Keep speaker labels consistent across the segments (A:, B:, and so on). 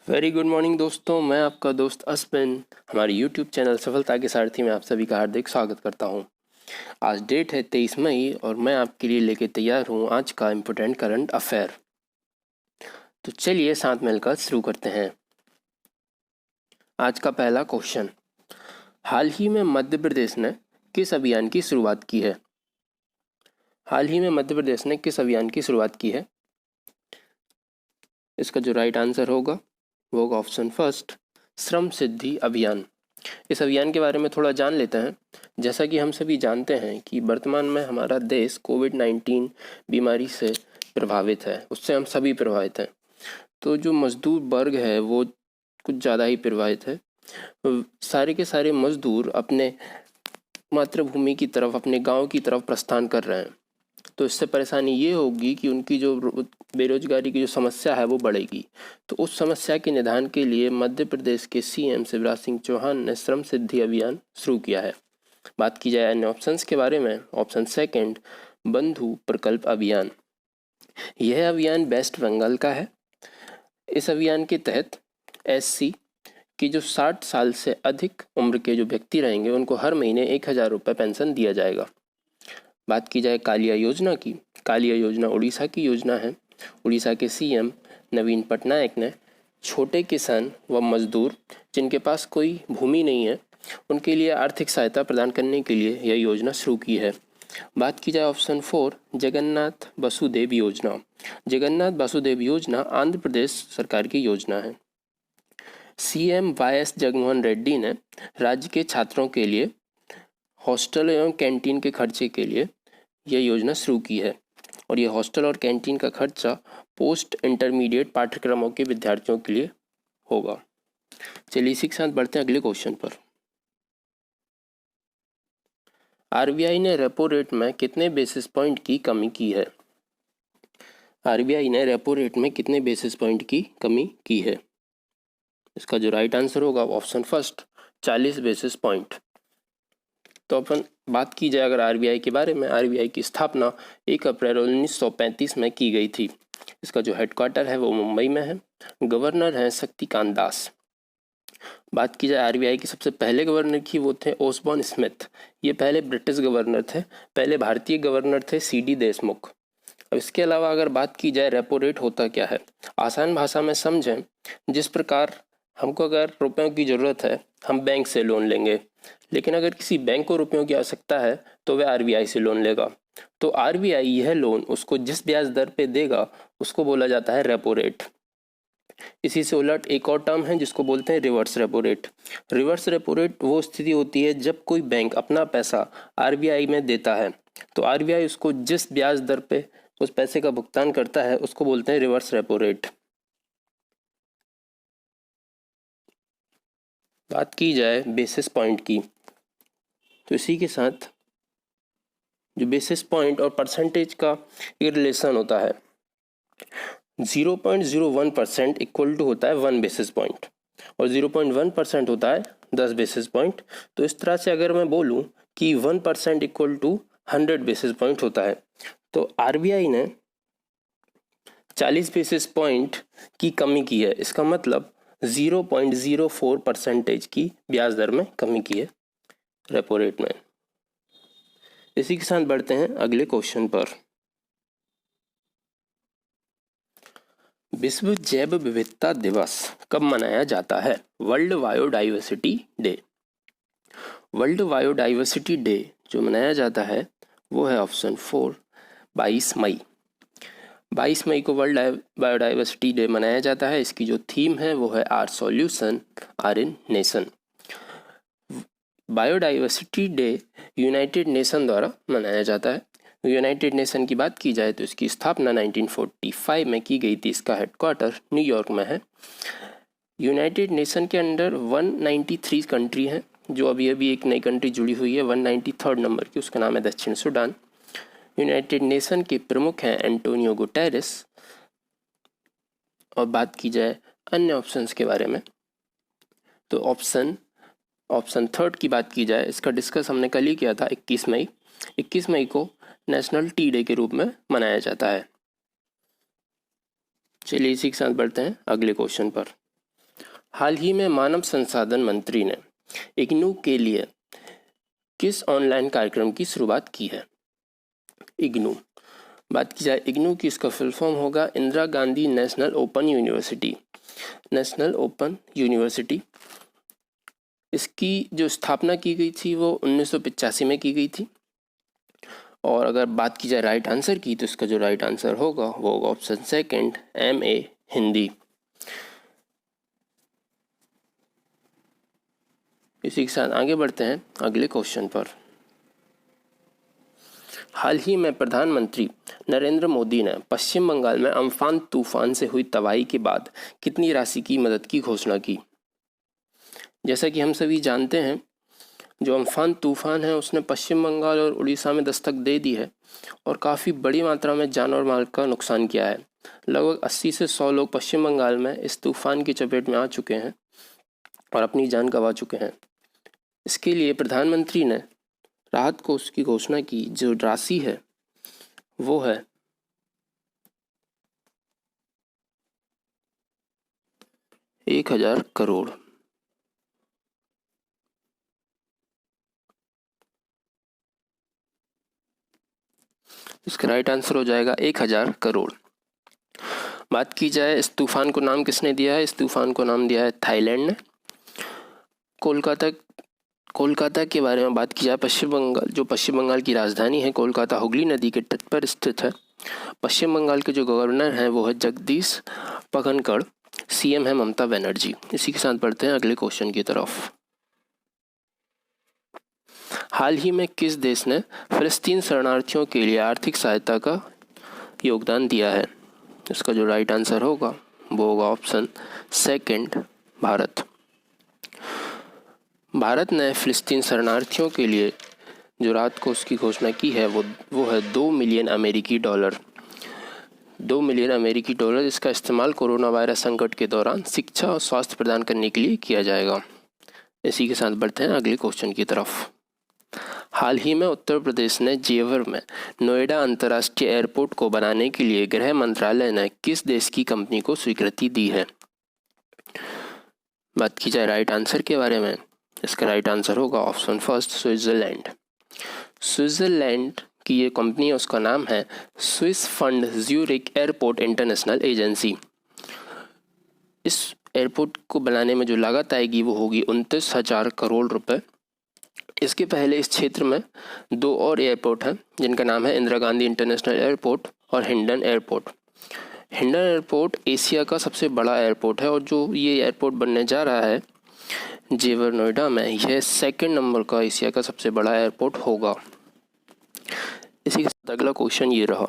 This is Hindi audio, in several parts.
A: वेरी गुड मॉर्निंग दोस्तों, मैं आपका दोस्त असबिन हमारे यूट्यूब चैनल सफलता के सारथी में आप सभी का हार्दिक स्वागत करता हूं। आज डेट है 23 मई और मैं आपके लिए लेके तैयार हूं आज का इम्पोर्टेंट करंट अफेयर। तो चलिए साथ मिलकर शुरू करते हैं। आज का पहला क्वेश्चन, हाल ही में मध्य प्रदेश ने किस अभियान की शुरुआत की है? हाल ही में मध्य प्रदेश ने किस अभियान की शुरुआत की है? इसका जो राइट आंसर होगा वो होगा ऑप्शन फर्स्ट, श्रम सिद्धि अभियान। इस अभियान के बारे में थोड़ा जान लेते हैं। जैसा कि हम सभी जानते हैं कि वर्तमान में हमारा देश कोविड-19 बीमारी से प्रभावित है, उससे हम सभी प्रभावित हैं। तो जो मजदूर वर्ग है वो कुछ ज़्यादा ही प्रभावित है। सारे के सारे मजदूर अपने मातृभूमि की तरफ, अपने गांव की तरफ प्रस्थान कर रहे हैं। तो इससे परेशानी ये होगी कि उनकी जो बेरोजगारी की जो समस्या है वो बढ़ेगी। तो उस समस्या के निदान के लिए मध्य प्रदेश के सीएम शिवराज सिंह चौहान ने श्रम सिद्धि अभियान शुरू किया है। बात की जाए अन्य ऑप्शंस के बारे में, ऑप्शन सेकंड, बंधु प्रकल्प अभियान। यह अभियान वेस्ट बंगाल का है। इस अभियान के तहत एससी की जो 60 साल से अधिक उम्र के जो व्यक्ति रहेंगे उनको हर महीने 1000 रुपये पेंशन दिया जाएगा। बात की जाए कालिया योजना की, कालिया योजना उड़ीसा की योजना है। उड़ीसा के सीएम नवीन पटनायक ने छोटे किसान व मजदूर जिनके पास कोई भूमि नहीं है उनके लिए आर्थिक सहायता प्रदान करने के लिए यह योजना शुरू की है। बात की जाए ऑप्शन 4, जगन्नाथ वसुदेव योजना। जगन्नाथ वसुदेव योजना आंध्र प्रदेश सरकार की योजना है। सीएम वाईएस जगनमोहन रेड्डी ने राज्य के छात्रों के लिए हॉस्टल एवं कैंटीन के खर्चे के लिए यह योजना शुरू की है और यह हॉस्टल और कैंटीन का खर्चा पोस्ट इंटरमीडिएट पाठ्यक्रमों के विद्यार्थियों के लिए होगा। चलिए इसी के साथ बढ़ते हैं अगले क्वेश्चन पर। आरबीआई ने रेपो रेट में कितने बेसिस पॉइंट की कमी की है? आरबीआई ने रेपो रेट में कितने बेसिस पॉइंट की कमी की है? इसका जो राइट आंसर होगा ऑप्शन फर्स्ट, 40 बेसिस पॉइंट। तो अपन बात की जाए अगर आरबीआई के बारे में, आरबीआई की स्थापना 1 अप्रैल 1935 में की गई थी। इसका जो हेडक्वार्टर है वो मुंबई में है। गवर्नर हैं शक्तिकांत दास। बात की जाए आरबीआई के सबसे पहले गवर्नर की, वो थे ओसबॉर्न स्मिथ। ये पहले ब्रिटिश गवर्नर थे, पहले भारतीय गवर्नर थे सीडी देशमुख। अब इसके अलावा अगर बात की जाए रेपो रेट होता क्या है, आसान भाषा में समझें, जिस प्रकार हमको अगर रुपयों की ज़रूरत है हम बैंक से लोन लेंगे, लेकिन अगर किसी बैंक को रुपयों की आवश्यकता है तो वह आरबीआई से लोन लेगा। तो आरबीआई यह लोन उसको जिस ब्याज दर पे देगा उसको बोला जाता है रेपो रेट। इसी से उलट एक और टर्म है जिसको बोलते हैं reverse repo rate. Reverse repo rate वो स्थिति होती है जब कोई बैंक अपना पैसा आरबीआई में देता है तो आरबीआई उसको जिस ब्याज दर पे उस पैसे का भुगतान करता है उसको बोलते हैं रिवर्स रेपो रेट। बात की जाए बेसिस पॉइंट की, तो इसी के साथ जो बेसिस पॉइंट और परसेंटेज का ये रिलेशन होता है, 0.01% इक्वल टू होता है 1 बेसिस पॉइंट और 0.1% होता है 10 बेसिस पॉइंट। तो इस तरह से अगर मैं बोलूं कि 1% इक्वल टू 100 बेसिस पॉइंट होता है, तो आरबीआई ने 40 बेसिस पॉइंट की कमी की है। इसका मतलब 0.04% की ब्याज दर में कमी की है रेपो रेट में। इसी के साथ बढ़ते हैं अगले क्वेश्चन पर। विश्व जैव विविधता दिवस कब मनाया जाता है? World biodiversity day. World biodiversity day जो मनाया जाता है वो है ऑप्शन 4, 22 मई। 22 मई को वर्ल्ड बायोडाइवर्सिटी डे मनाया जाता है। इसकी जो थीम है वो है our solution are in nation. Biodiversity day United Nation द्वारा मनाया जाता है। यूनाइटेड नेशन की बात की जाए तो इसकी स्थापना 1945 में की गई थी। इसका हेडक्वार्टर न्यूयॉर्क में है। यूनाइटेड नेशन के अंडर 193 कंट्री हैं, जो अभी अभी एक नई कंट्री जुड़ी हुई है 193rd नंबर की, उसका नाम है दक्षिण सूडान। यूनाइटेड नेशन के प्रमुख हैं एंटोनियो गुटेरेस। और बात की जाए अन्य ऑप्शंस के बारे में, तो ऑप्शन थर्ड की बात की जाए, इसका डिस्कस हमने कल ही किया था। 21 मई को नेशनल टी डे के रूप में मनाया जाता है। चलिए इसी के साथ बढ़ते हैं अगले क्वेश्चन पर। हाल ही में मानव संसाधन मंत्री ने इग्नू के लिए किस ऑनलाइन कार्यक्रम की शुरुआत की है? इग्नू, बात की जाए इग्नू की, इसका फुल फॉर्म होगा Indira Gandhi national open university. National open university, इसकी जो स्थापना की गई थी वो 1985 में की गई थी। और अगर बात की जाए राइट आंसर की, तो इसका जो राइट आंसर होगा वो होगा ऑप्शन सेकंड, MA हिंदी। इसी के साथ आगे बढ़ते हैं अगले क्वेश्चन पर। हाल ही में प्रधानमंत्री नरेंद्र मोदी ने पश्चिम बंगाल में अम्फान तूफान से हुई तबाही के बाद कितनी राशि की मदद की घोषणा की? जैसा कि हम सभी जानते हैं, जो अम्फान तूफान है उसने पश्चिम बंगाल और उड़ीसा में दस्तक दे दी है और काफ़ी बड़ी मात्रा में जान और माल का नुकसान किया है। लगभग 80 से 100 लोग पश्चिम बंगाल में इस तूफान की चपेट में आ चुके हैं और अपनी जान गंवा चुके हैं। इसके लिए प्रधानमंत्री ने राहत कोष की घोषणा की, जो राशि है वो है 1000 करोड़। इसका राइट आंसर हो जाएगा 1000 करोड़। बात की जाए इस तूफान को नाम किसने दिया है? इस तूफान को नाम दिया है थाईलैंड ने। कोलकाता के बारे में बात की जाए, पश्चिम बंगाल की राजधानी है कोलकाता, हुगली नदी के तट पर स्थित है। पश्चिम बंगाल के जो गवर्नर हैं वो है जगदीश पगनकड़, CM है ममता बनर्जी। इसी के साथ बढ़ते हैं अगले क्वेश्चन की तरफ। हाल ही में किस देश ने फिलिस्तीन शरणार्थियों के लिए आर्थिक सहायता का योगदान दिया है? इसका जो राइट आंसर होगा वो होगा ऑप्शन सेकंड, भारत। भारत ने फिलिस्तीन शरणार्थियों के लिए जो राहत कोष की घोषणा की है वो है $2 मिलियन अमेरिकी डॉलर। $2 मिलियन अमेरिकी डॉलर। इसका इस्तेमाल कोरोना वायरस संकट के दौरान शिक्षा और स्वास्थ्य प्रदान करने के लिए किया जाएगा। इसी के साथ बढ़ते हैं अगले क्वेश्चन की तरफ। हाल ही में उत्तर प्रदेश ने जेवर में नोएडा अंतर्राष्ट्रीय एयरपोर्ट को बनाने के लिए गृह मंत्रालय ने किस देश की कंपनी को स्वीकृति दी है? बात की जाए राइट आंसर के बारे में, इसका राइट आंसर होगा ऑप्शन फर्स्ट, स्विट्जरलैंड। स्विट्जरलैंड की ये कंपनी है, उसका नाम है Swiss fund Zurich airport international agency. इस एयरपोर्ट को बनाने में जो लागत आएगी वो होगी 29,000 करोड़ रुपए। इसके पहले इस क्षेत्र में 2 और एयरपोर्ट हैं जिनका नाम है इंदिरा गांधी इंटरनेशनल एयरपोर्ट और Hindon airport. Hindon airport Asia का सबसे बड़ा एयरपोर्ट है और जो ये एयरपोर्ट बनने जा रहा है जेवर नोएडा में, यह 2nd नंबर का एशिया का सबसे बड़ा एयरपोर्ट होगा। इसी के साथ अगला क्वेश्चन ये रहा,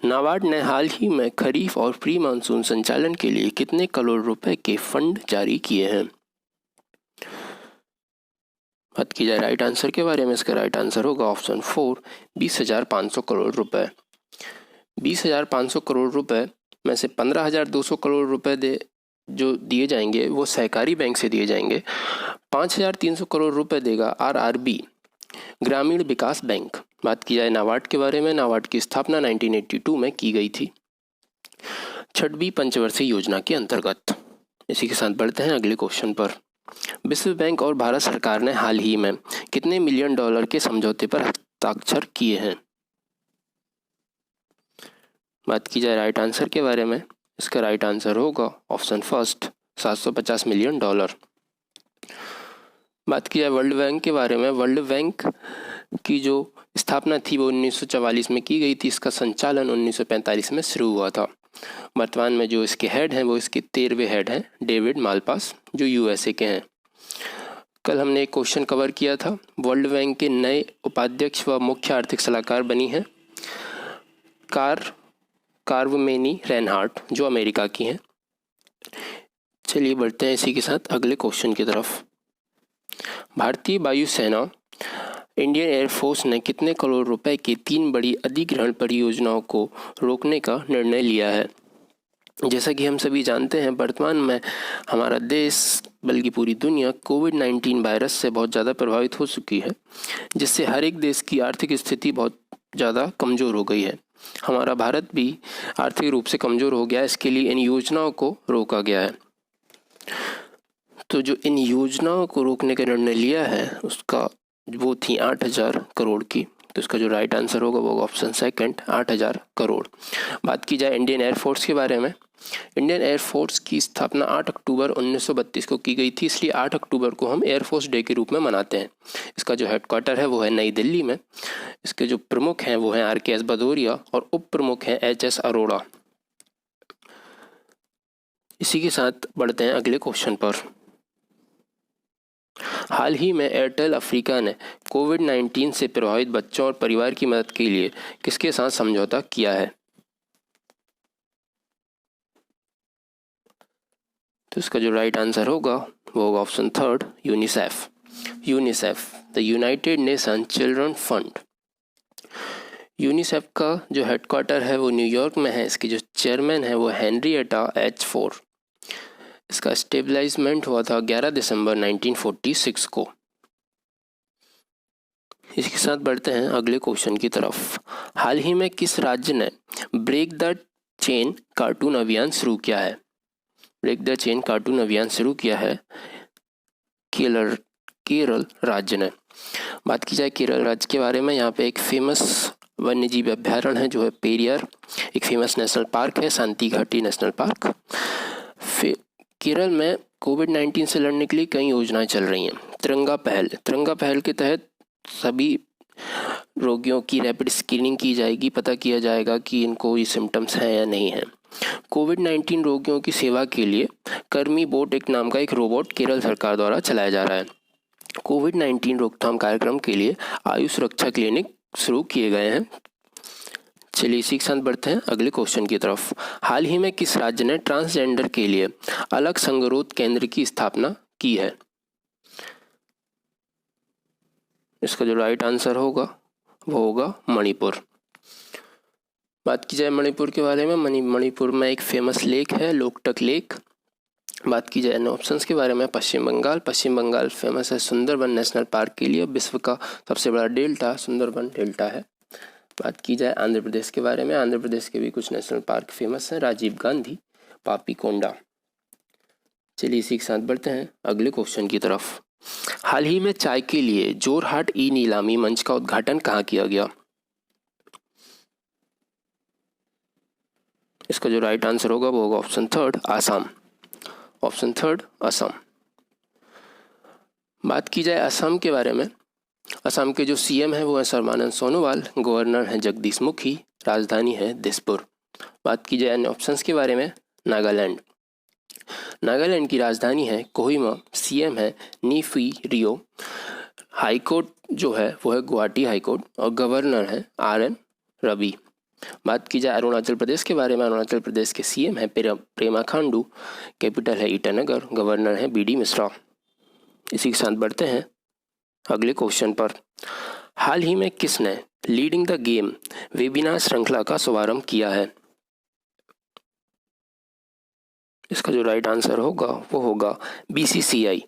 A: नाबार्ड ने हाल ही में खरीफ और प्री मानसून संचालन के लिए कितने करोड़ रुपए के फंड जारी किए हैं? बात की जाए राइट आंसर के बारे में, इसका राइट आंसर होगा ऑप्शन 4, 20,500 करोड़ रुपए। 20,500 करोड़ रुपए में से 15,200 करोड़ रुपए जो दिए जाएंगे वो सहकारी बैंक से दिए जाएंगे। 5,300 करोड़ रुपए देगा RRB, ग्रामीण विकास बैंक। बात की जाए नाबार्ड के बारे में, नाबार्ड की स्थापना 1982 में की गई थी 6वीं पंचवर्षीय योजना के अंतर्गत। इसी के साथ बढ़ते हैं अगले क्वेश्चन पर। विश्व बैंक और भारत सरकार ने हाल ही में कितने मिलियन डॉलर के समझौते पर हस्ताक्षर किए हैं? बात की जाए राइट आंसर के बारे में, इसका राइट आंसर होगा ऑप्शन फर्स्ट, 750 मिलियन डॉलर। बात की जाए वर्ल्ड बैंक के बारे में, वर्ल्ड बैंक की जो स्थापना थी वो 1944 में की गई थी। इसका संचालन 1945 में शुरू हुआ था। वर्तमान में जो इसके हेड हैं वो इसके 13वें हेड हैं, डेविड मालपास, जो USA के हैं। कल हमने एक क्वेश्चन कवर किया था, वर्ल्ड बैंक के नए उपाध्यक्ष व मुख्य आर्थिक सलाहकार बनी हैं कार्वमेनी रेनहार्ट, जो अमेरिका की हैं। चलिए बढ़ते हैं इसी के साथ अगले क्वेश्चन की तरफ। भारतीय वायुसेना इंडियन एयरफोर्स ने कितने करोड़ रुपए की 3 बड़ी अधिग्रहण परियोजनाओं को रोकने का निर्णय लिया है? जैसा कि हम सभी जानते हैं, वर्तमान में हमारा देश बल्कि पूरी दुनिया कोविड-19 वायरस से बहुत ज़्यादा प्रभावित हो चुकी है, जिससे हर एक देश की आर्थिक स्थिति बहुत ज़्यादा कमज़ोर हो गई है। हमारा भारत भी आर्थिक रूप से कमज़ोर हो गया है। इसके लिए इन योजनाओं को रोका गया है। तो जो इन योजनाओं को रोकने का निर्णय लिया है उसका वो थी 8,000 करोड़ की, तो इसका जो राइट आंसर होगा वो ऑप्शन सेकंड 8,000 करोड़। बात की जाए इंडियन एयरफोर्स के बारे में, इंडियन एयरफोर्स की स्थापना 8 अक्टूबर 1932 को की गई थी, इसलिए 8 अक्टूबर को हम एयरफोर्स डे के रूप में मनाते हैं। इसका जो हेडक्वार्टर है वो है नई दिल्ली में। इसके जो प्रमुख हैं वो हैं RKS भदौरिया और उप प्रमुख हैं HS अरोड़ा। इसी के साथ बढ़ते हैं अगले क्वेश्चन पर। हाल ही में एयरटेल अफ्रीका ने कोविड-19 से प्रभावित बच्चों और परिवार की मदद के लिए किसके साथ समझौता किया है? तो इसका जो राइट आंसर होगा वो होगा option third UNICEF. UNICEF the United nation children fund. UNICEF का जो हेडक्वार्टर है वो न्यूयॉर्क में है। इसके जो चेयरमैन है वो हेनरिएटा H. फोर। इसका स्टेबलाइजमेंट हुआ था 11 दिसंबर 1946 को। इसके साथ बढ़ते हैं अगले क्वेश्चन की तरफ। हाल ही में किस राज्य ने ब्रेक द चेन कार्टून अभियान शुरू किया है? ब्रेक द चेन कार्टून अभियान शुरू किया है केरल राज्य ने। बात की जाए केरल राज्य के बारे में, यहाँ पे एक फेमस वन्यजीव अभ्यारण्य है जो है पेरियार, एक फेमस नेशनल पार्क है शांति घाटी नेशनल पार्क। केरल में कोविड-19 से लड़ने के लिए कई योजनाएं चल रही हैं। तिरंगा पहल के तहत सभी रोगियों की रैपिड स्क्रीनिंग की जाएगी, पता किया जाएगा कि इनको ये सिम्टम्स हैं या नहीं हैं। कोविड-19 रोगियों की सेवा के लिए कर्मी बोट एक नाम का एक रोबोट केरल सरकार द्वारा चलाया जा रहा है। कोविड-19 रोकथाम कार्यक्रम के लिए आयुष सुरक्षा क्लिनिक शुरू किए गए हैं। चलिए इसी के साथ बढ़ते हैं अगले क्वेश्चन की तरफ। हाल ही में किस राज्य ने ट्रांसजेंडर के लिए अलग संगरोध केंद्र की स्थापना की है? इसका जो राइट आंसर होगा वो होगा मणिपुर। बात की जाए मणिपुर के बारे में, मणिपुर में एक फेमस लेक है लोकटक लेक। बात की जाए ऑप्शंस के बारे में, पश्चिम बंगाल फेमस है सुंदरबन नेशनल पार्क के लिए। विश्व का सबसे बड़ा डेल्टा सुंदरबन डेल्टा है। बात की जाए आंध्र प्रदेश के बारे में, आंध्र प्रदेश के भी कुछ नेशनल पार्क फेमस हैं, राजीव गांधी, पापीकोंडा। चलिए इसी के साथ बढ़ते हैं अगले क्वेश्चन की तरफ। हाल ही में चाय के लिए जोरहाट ई नीलामी मंच का उद्घाटन कहाँ किया गया? इसका जो राइट आंसर होगा वो होगा option third Assam. Option third Assam. बात की जाए असम के बारे में, असम के जो CM है वो है सर्बानंद सोनोवाल, गवर्नर है जगदीश मुखी, राजधानी है दिसपुर। बात की जाए अन्य ऑप्शंस के बारे में, नागालैंड की राजधानी है कोहिमा, CM है नीफी रियो, हाईकोर्ट जो है वो है गुवाहाटी हाईकोर्ट और गवर्नर है RN रवि। बात की जाए अरुणाचल प्रदेश के बारे में, अरुणाचल प्रदेश के CM है प्रेमा खांडू, कैपिटल है ईटानगर, गवर्नर है BD मिश्रा। इसी के साथ बढ़ते हैं अगले क्वेश्चन पर। हाल ही में किसने लीडिंग द गेम वेबिनार श्रृंखला का शुभारंभ किया है? इसका जो राइट आंसर होगा वो होगा BCCI।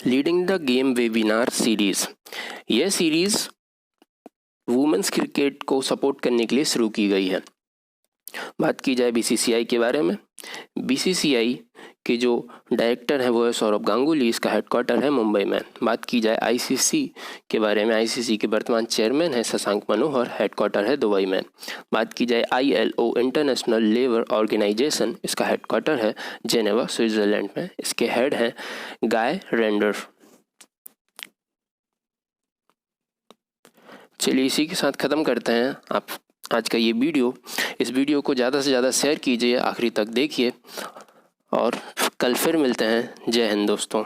A: Leading the game webinar series, यह सीरीज वुमेन्स क्रिकेट को सपोर्ट करने के लिए शुरू की गई है। बात की जाए BCCI के बारे में, BCCI के जो डायरेक्टर हैं वो है सौरभ गांगुली, इसका हेडक्वार्टर है मुंबई में। बात की जाए ICC के बारे में, ICC के वर्तमान चेयरमैन है शशांक मनोहर, हेडक्वार्टर है दुबई में। बात की जाए ILO इंटरनेशनल लेबर ऑर्गेनाइजेशन, इसका हेडक्वार्टर है जेनेवा स्विट्जरलैंड में, इसके हेड हैं गाय रेंडर। चलिए इसी के साथ ख़त्म करते हैं आप आज का ये वीडियो। इस वीडियो को ज़्यादा से ज़्यादा शेयर कीजिए, आखिरी तक देखिए और कल फिर मिलते हैं। जय हिंद दोस्तों।